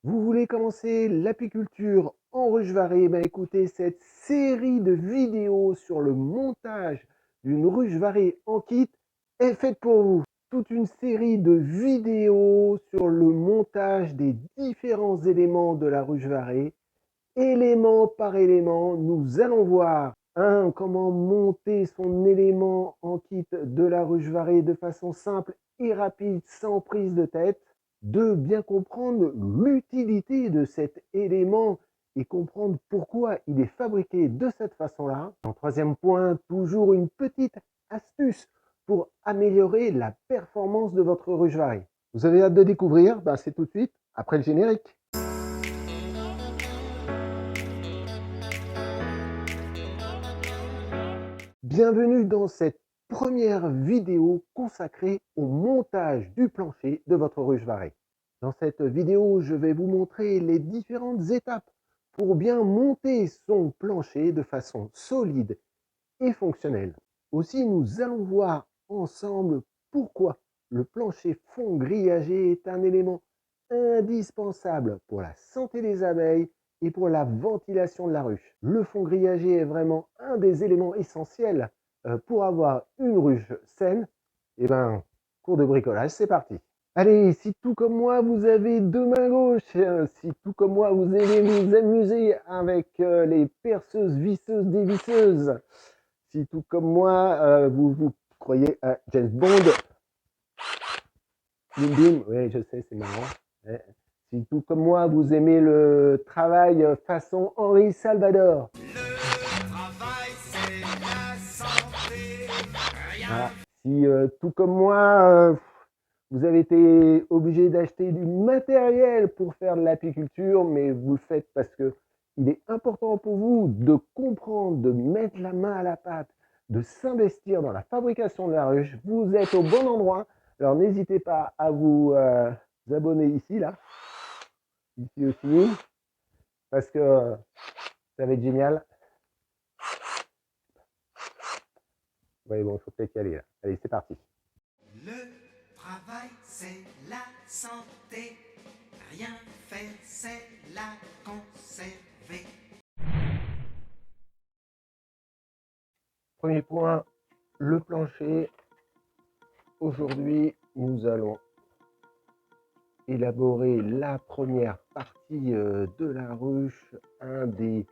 Vous voulez commencer l'apiculture en ruche varée? Ben écoutez, cette série de vidéos sur le montage d'une ruche varée en kit est faite pour vous. Toute une série de vidéos sur le montage des différents éléments de la ruche varée. Élément par élément, nous allons voir comment monter son élément en kit de la ruche varée de façon simple et rapide, sans prise de tête. 2. Bien comprendre l'utilité de cet élément et comprendre pourquoi il est fabriqué de cette façon-là. En 3e point, toujours une petite astuce pour améliorer la performance de votre ruche varée. Vous avez hâte de découvrir? Ben, c'est tout de suite après le générique. Bienvenue dans cette première vidéo consacrée au montage du plancher de votre ruche varée. Dans cette vidéo, je vais vous montrer les différentes étapes pour bien monter son plancher de façon solide et fonctionnelle. Aussi, nous allons voir ensemble pourquoi le plancher fond grillagé est un élément indispensable pour la santé des abeilles et pour la ventilation de la ruche. Le fond grillagé est vraiment un des éléments essentiels pour avoir une ruche saine. Et ben, cours de bricolage, c'est parti. Allez, si tout comme moi, vous avez 2 mains gauches, si tout comme moi, vous aimez vous amuser avec les perceuses, visseuses, dévisseuses, si tout comme moi, vous croyez à James Bond, bim bim, oui, je sais, c'est marrant. Si tout comme moi, vous aimez le travail façon Henri Salvador. Le travail, c'est la santé. Voilà. Si tout comme moi, vous avez été obligé d'acheter du matériel pour faire de l'apiculture, mais vous le faites parce que il est important pour vous de comprendre, de mettre la main à la pâte, de s'investir dans la fabrication de la ruche. Vous êtes au bon endroit. Alors n'hésitez pas à vous abonner ici, là, ici aussi, parce que ça va être génial. Oui, bon, il faut peut-être y aller là. Allez, c'est parti. Le travail, c'est la santé. Rien faire, c'est la conserver. Premier point, le plancher. Aujourd'hui, nous allons élaborer la première partie de la ruche, un des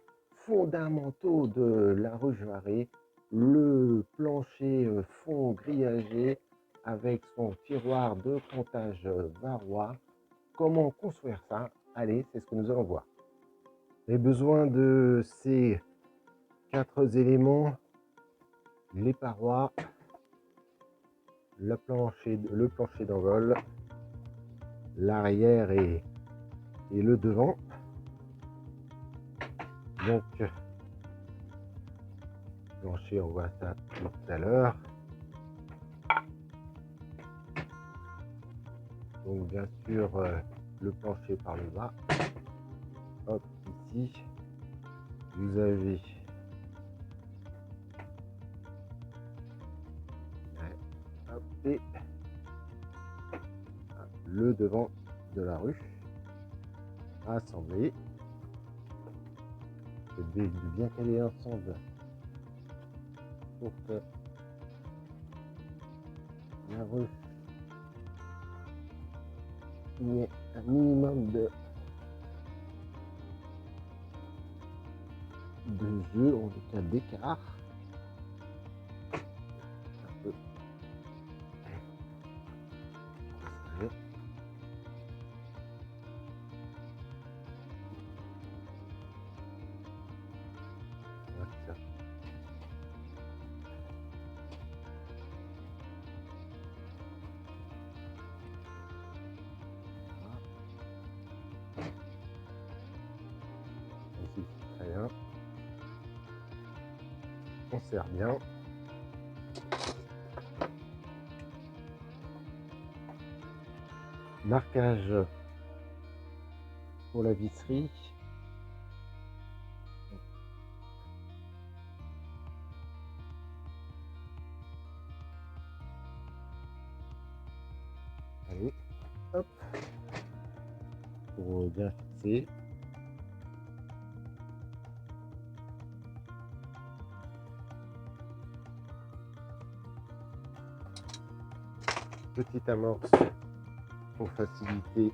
fondamentaux de la ruche varée, le plancher fond grillagé avec son tiroir de comptage varois. Comment construire ça? Allez, c'est ce que nous allons voir. Les besoins de ces 4 éléments: les parois, le plancher d'envol, l'arrière et le devant. Donc, plancher, on voit ça tout à l'heure. Donc, bien sûr, le plancher par le bas. Hop, ici, vous avez hop, et le devant de la ruche assemblé. De bien caler ensemble pour que la ruche il y ait un minimum de jeu, en tout cas d'écart. Un peu. Ça. Ici, très bien. On serre bien. Marquage pour la visserie. Allez, hop, pour bien fixer. Petite amorce pour faciliter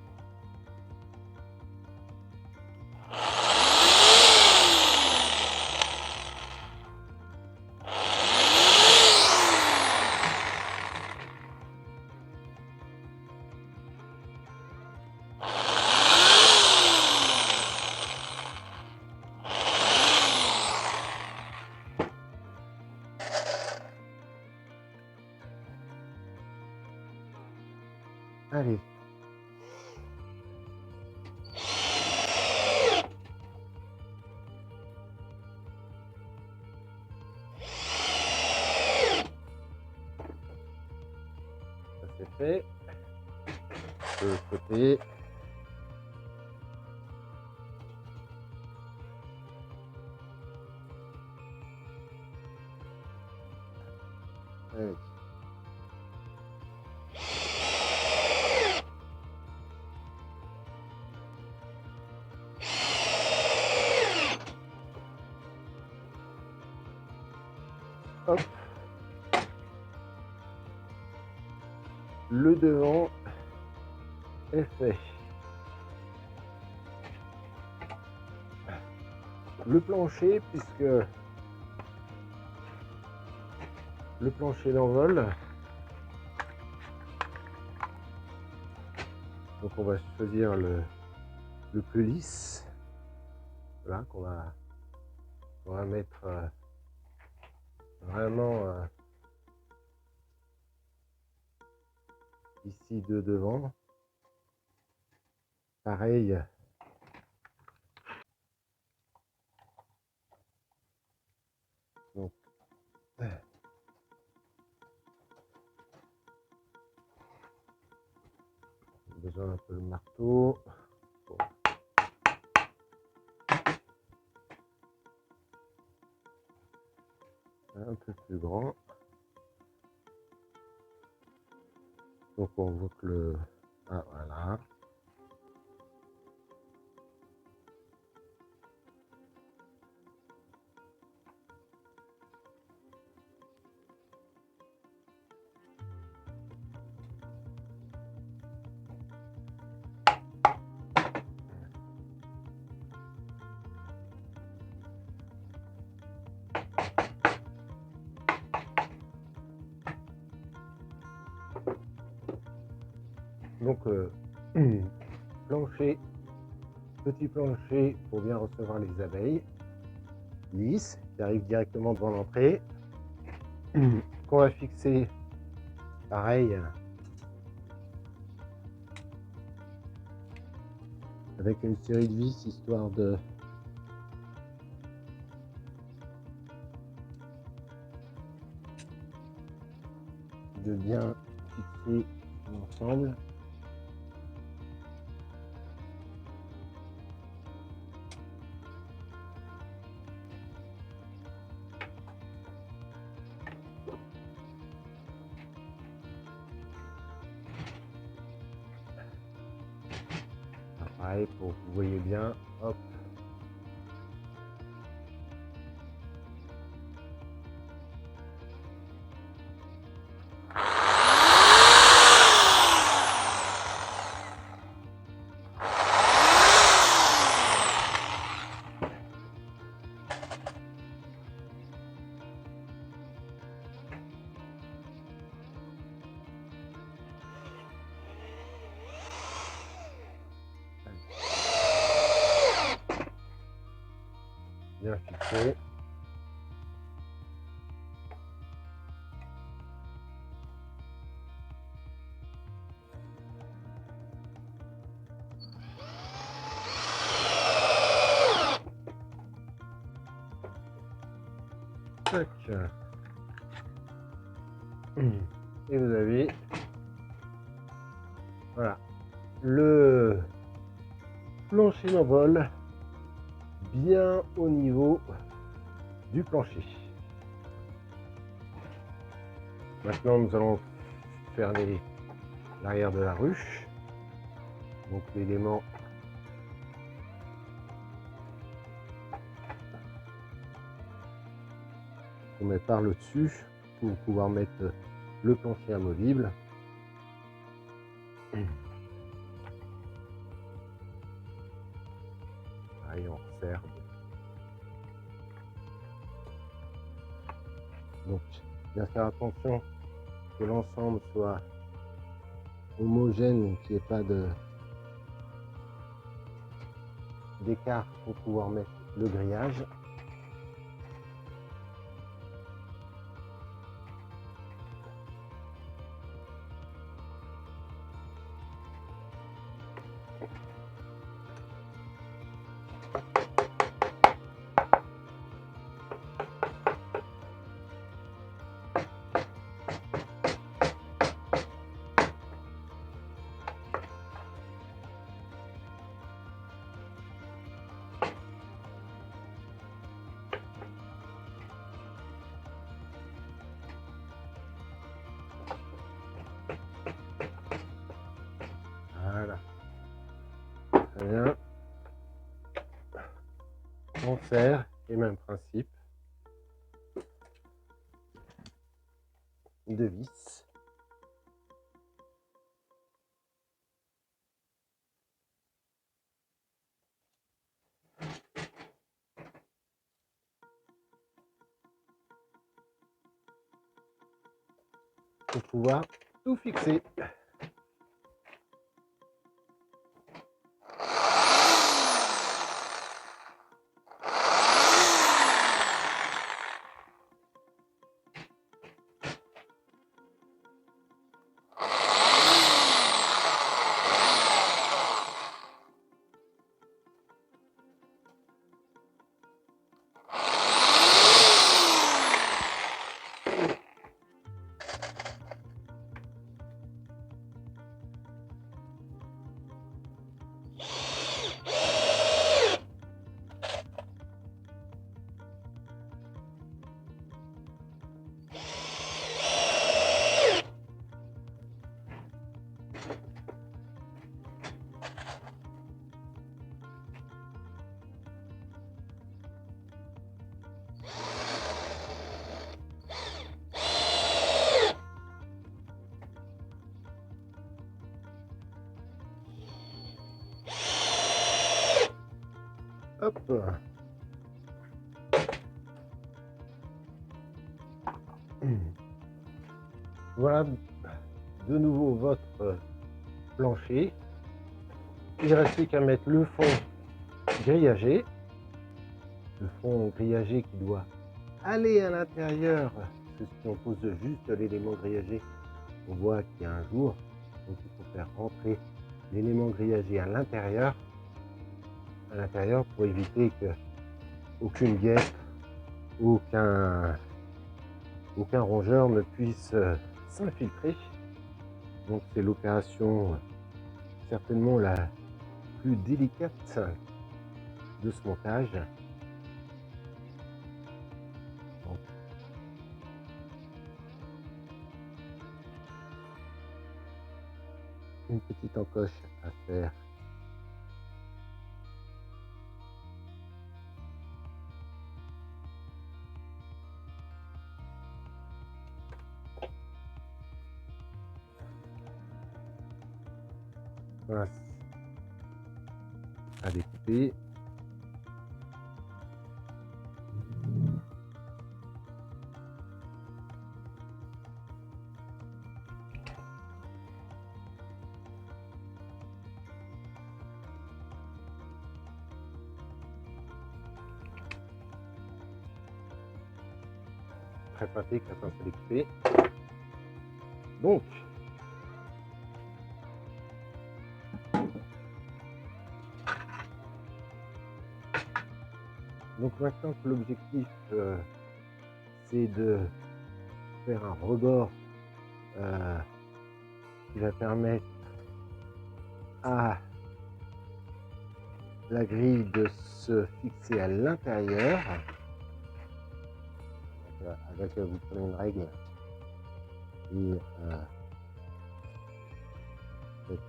allez. Ça c'est fait. De l'autre côté. Allez. Hop. Le devant est fait. Le plancher, puisque le plancher l'envol. Donc on va choisir le plus lisse. Voilà, qu'on va mettre vraiment ici de devant. Pareil. Donc, besoin d'un peu de marteau. Bon. Un peu plus grand. Donc on voit que le... Ah voilà. Donc plancher, petit plancher pour bien recevoir les abeilles, lisse, qui arrive directement devant l'entrée, qu'on va fixer pareil avec une série de vis histoire de bien fixer l'ensemble. Pareil, pour que vous voyez bien, hop. Bien fixé. Tac. Et vous avez voilà le plancher d'envol bien au niveau du plancher. Maintenant nous allons faire l'arrière de la ruche. Donc l'élément qu'on met par le dessus pour pouvoir mettre le plancher amovible. Allez, on resserre. Donc, bien faire attention que l'ensemble soit homogène, qu'il n'y ait pas d'écart pour pouvoir mettre le grillage. Voilà. Très bien. On serre, et même principe de vis. Pour pouvoir tout fixer. Hop. Voilà de nouveau votre plancher. Il ne reste plus qu'à mettre le fond grillagé. Le fond grillagé qui doit aller à l'intérieur. Parce que si on pose juste l'élément grillagé, on voit qu'il y a un jour. Donc il faut faire rentrer l'élément grillagé à l'intérieur pour éviter que aucune guêpe, aucun rongeur ne puisse s'infiltrer. Donc c'est l'opération certainement la plus délicate de ce montage. Donc, une petite encoche à faire. Voilà, à découper. Très pratique, à se découper. Donc maintenant que l'objectif c'est de faire un rebord qui va permettre à la grille de se fixer à l'intérieur. Avec vous prenez une règle et faites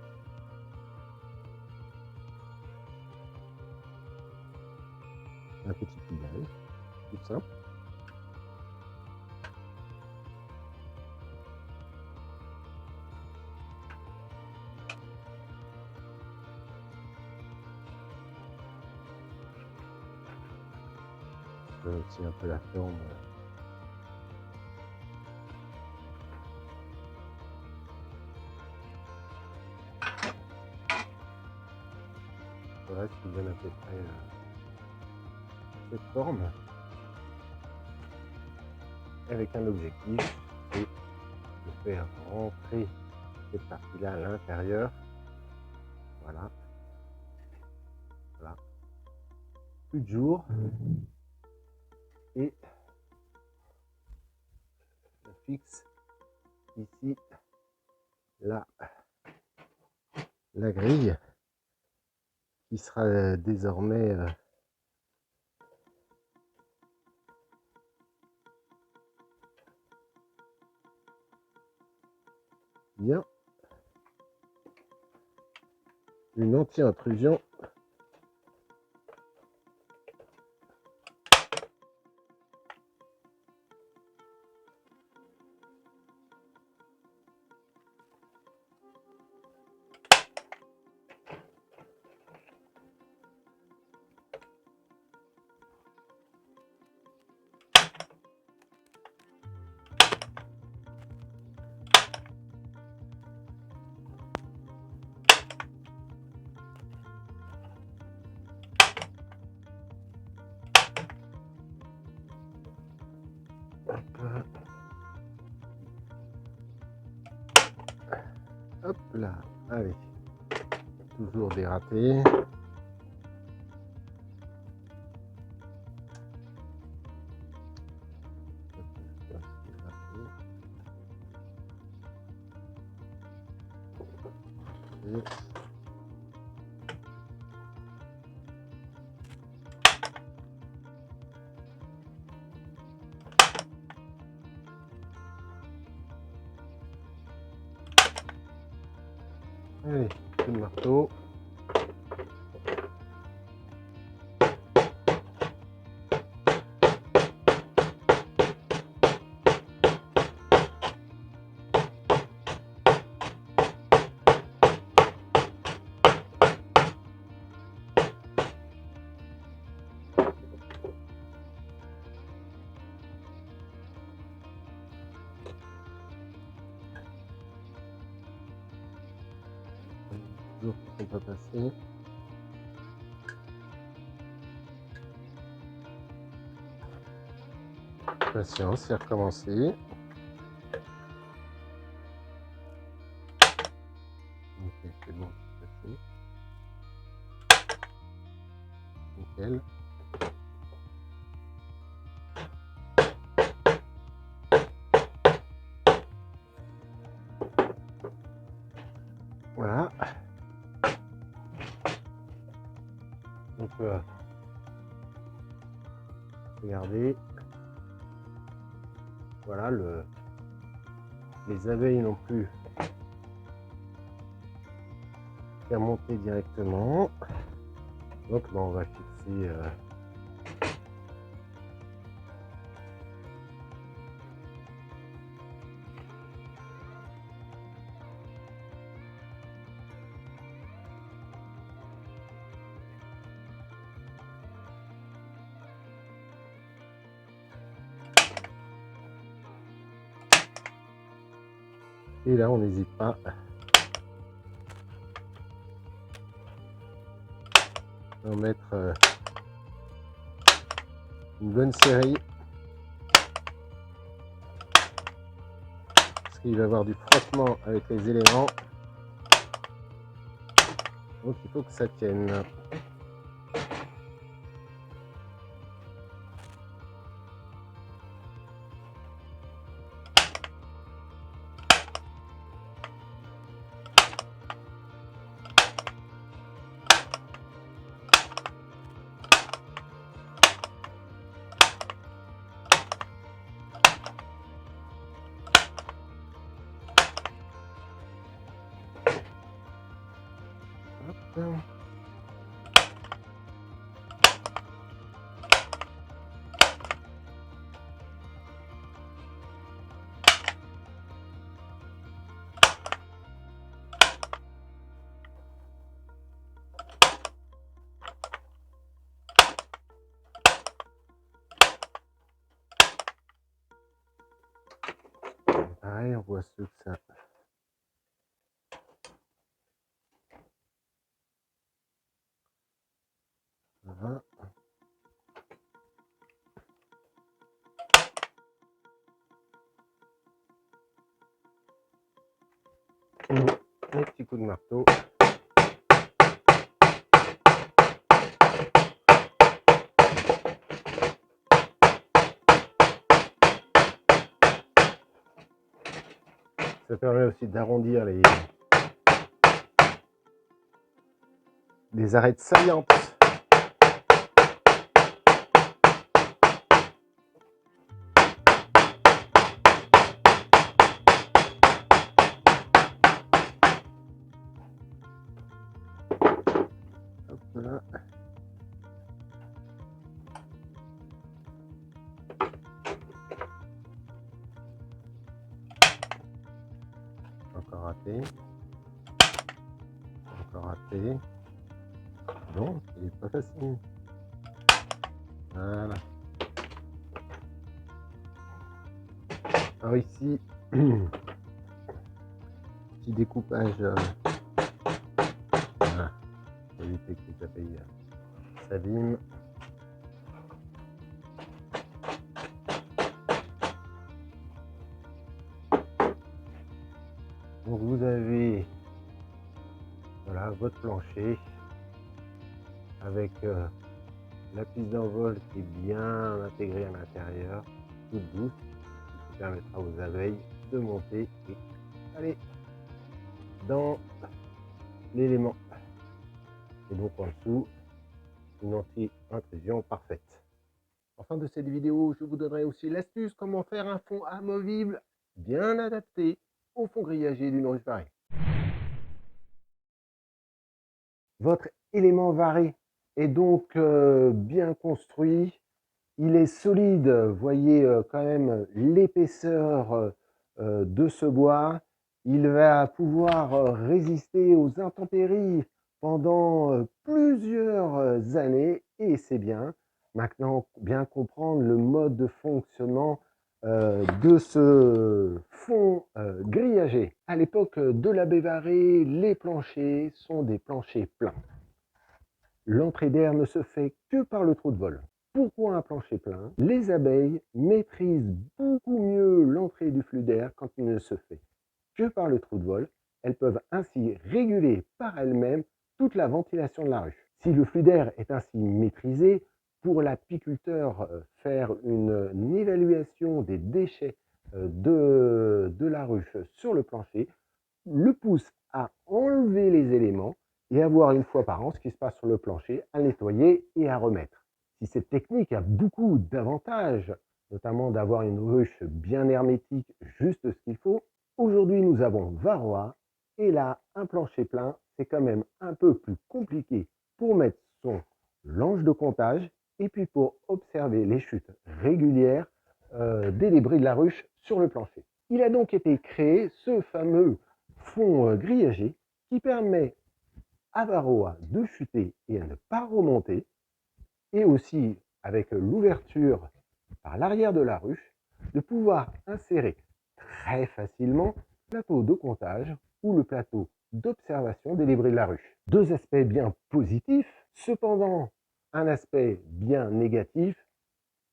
un petit pliage, tout simple. aussi un peu la forme. Voilà ce qui donne à peu près cette forme. Avec un objectif, et de faire rentrer cette partie-là à l'intérieur. Voilà. Voilà. Plus de jour. Et on fixe ici la grille qui sera désormais bien une anti-intrusion. Hop là, allez, toujours dératé. Allez, coup de marteau. Toujours qui ne sont pas passés. Patience, c'est recommencer. Ok, c'est bon, c'est passé. Nickel. Voilà. On peut regarder. Voilà, les abeilles non plus qu'à monter directement. Donc là, on va fixer et là, on n'hésite pas à en mettre une bonne série. Parce qu'il va y avoir du frottement avec les éléments. Donc il faut que ça tienne. Hop. pareil, on voit ceux que ça... Voilà. Un petit coup de marteau. Ça permet aussi d'arrondir les arêtes saillantes. Hop là. Encore raté. Encore raté. Non, il n'est pas facile. Voilà. Alors ici, petit découpage. Voilà. Pour éviter que les abeilles s'abîment. Donc vous avez voilà, votre plancher avec la piste d'envol qui est bien intégrée à l'intérieur, toute douce, qui permettra aux abeilles de monter et aller dans l'élément. Et donc en dessous, une anti-intrusion parfaite. En fin de cette vidéo, je vous donnerai aussi l'astuce comment faire un fond amovible bien adapté au fond grillagé d'une ruche varée. Votre élément varé est donc bien construit, il est solide, vous voyez quand même l'épaisseur de ce bois, il va pouvoir résister aux intempéries pendant plusieurs années et c'est bien. Maintenant, bien comprendre le mode de fonctionnement de ce fond grillagé. À l'époque de la baie varée, les planchers sont des planchers pleins. L'entrée d'air ne se fait que par le trou de vol. Pourquoi un plancher plein? Les abeilles maîtrisent beaucoup mieux l'entrée du flux d'air quand il ne se fait que par le trou de vol. Elles peuvent ainsi réguler par elles-mêmes toute la ventilation de la ruche. Si le flux d'air est ainsi maîtrisé, pour l'apiculteur, faire une évaluation des déchets de la ruche sur le plancher le pousse à enlever les éléments et à voir une fois par an ce qui se passe sur le plancher, à nettoyer et à remettre. Si cette technique a beaucoup d'avantages, notamment d'avoir une ruche bien hermétique, juste ce qu'il faut, aujourd'hui nous avons varroa et là, un plancher plein, c'est quand même un peu plus compliqué pour mettre son lange de comptage et puis pour observer les chutes régulières des débris de la ruche sur le plancher. Il a donc été créé ce fameux fond grillagé qui permet à varroa de chuter et à ne pas remonter, et aussi avec l'ouverture par l'arrière de la ruche, de pouvoir insérer très facilement le plateau de comptage ou le plateau d'observation des débris de la ruche. Deux aspects bien positifs, cependant un aspect bien négatif,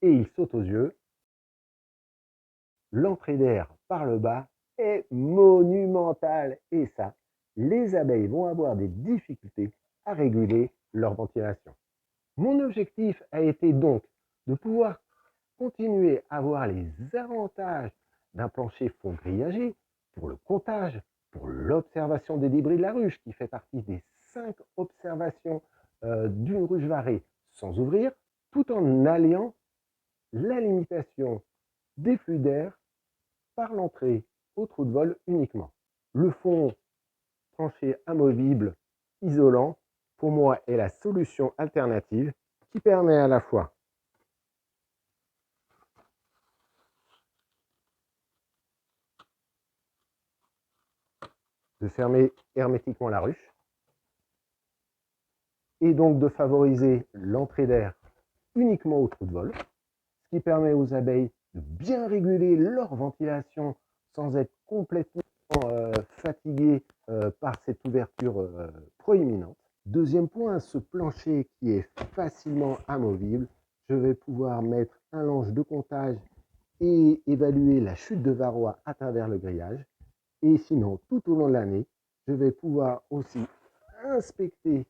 et il saute aux yeux. L'entrée d'air par le bas est monumentale et ça, les abeilles vont avoir des difficultés à réguler leur ventilation. Mon objectif a été donc de pouvoir continuer à avoir les avantages d'un plancher fond grillagé pour le comptage, pour l'observation des débris de la ruche qui fait partie des 5 observations d'une ruche varée sans ouvrir, tout en alliant la limitation des flux d'air par l'entrée au trou de vol uniquement. Le fond plancher amovible isolant, pour moi, est la solution alternative qui permet à la fois de fermer hermétiquement la ruche et donc de favoriser l'entrée d'air uniquement au trou de vol, ce qui permet aux abeilles de bien réguler leur ventilation sans être complètement fatigué par cette ouverture proéminente. Deuxième point, ce plancher qui est facilement amovible, je vais pouvoir mettre un lange de comptage et évaluer la chute de varroa à travers le grillage. Et sinon, tout au long de l'année, je vais pouvoir aussi inspecter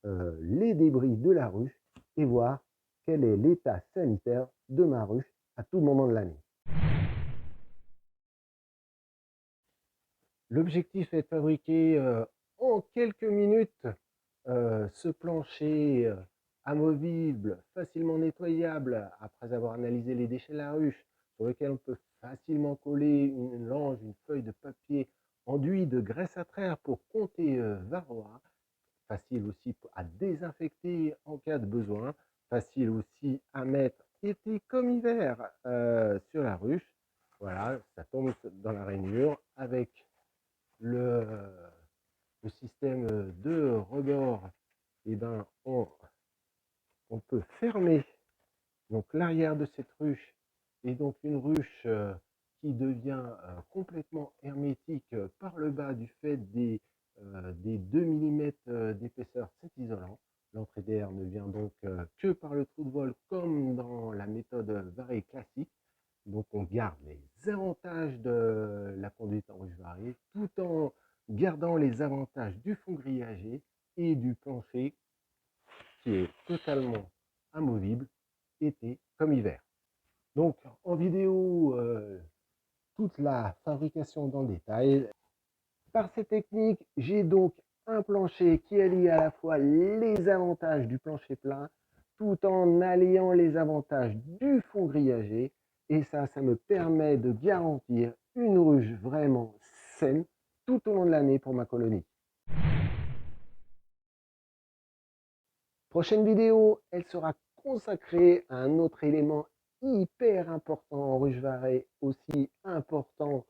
les débris de la ruche et voir quel est l'état sanitaire de ma ruche à tout moment de l'année. L'objectif est de fabriquer en quelques minutes ce plancher amovible, facilement nettoyable après avoir analysé les déchets de la ruche, sur lequel on peut facilement coller une lange, une feuille de papier enduit de graisse à traire pour compter varroa. Facile aussi à désinfecter en cas de besoin, facile aussi à mettre été comme hiver sur la ruche. Voilà, ça tombe dans la rainure avec le système de rebord. Et ben on peut fermer donc l'arrière de cette ruche, et donc une ruche qui devient complètement hermétique par le bas du fait des 2 mm d'épaisseur de cet isolant. L'entrée d'air ne vient donc que par le trou de vol, comme dans la méthode Varé classique. Donc on garde les avantages de la conduite en ruche variée tout en gardant les avantages du fond grillagé et du plancher qui est totalement amovible, été comme hiver. Donc en vidéo, toute la fabrication dans le détail. Par ces techniques, j'ai donc un plancher qui allie à la fois les avantages du plancher plein tout en alliant les avantages du fond grillagé. Et ça me permet de garantir une ruche vraiment saine tout au long de l'année pour ma colonie. Prochaine vidéo, elle sera consacrée à un autre élément hyper important en ruche varée, aussi important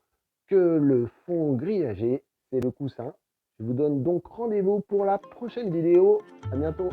que le fond grillagé, c'est le coussin. Je vous donne donc rendez-vous pour la prochaine vidéo. À bientôt.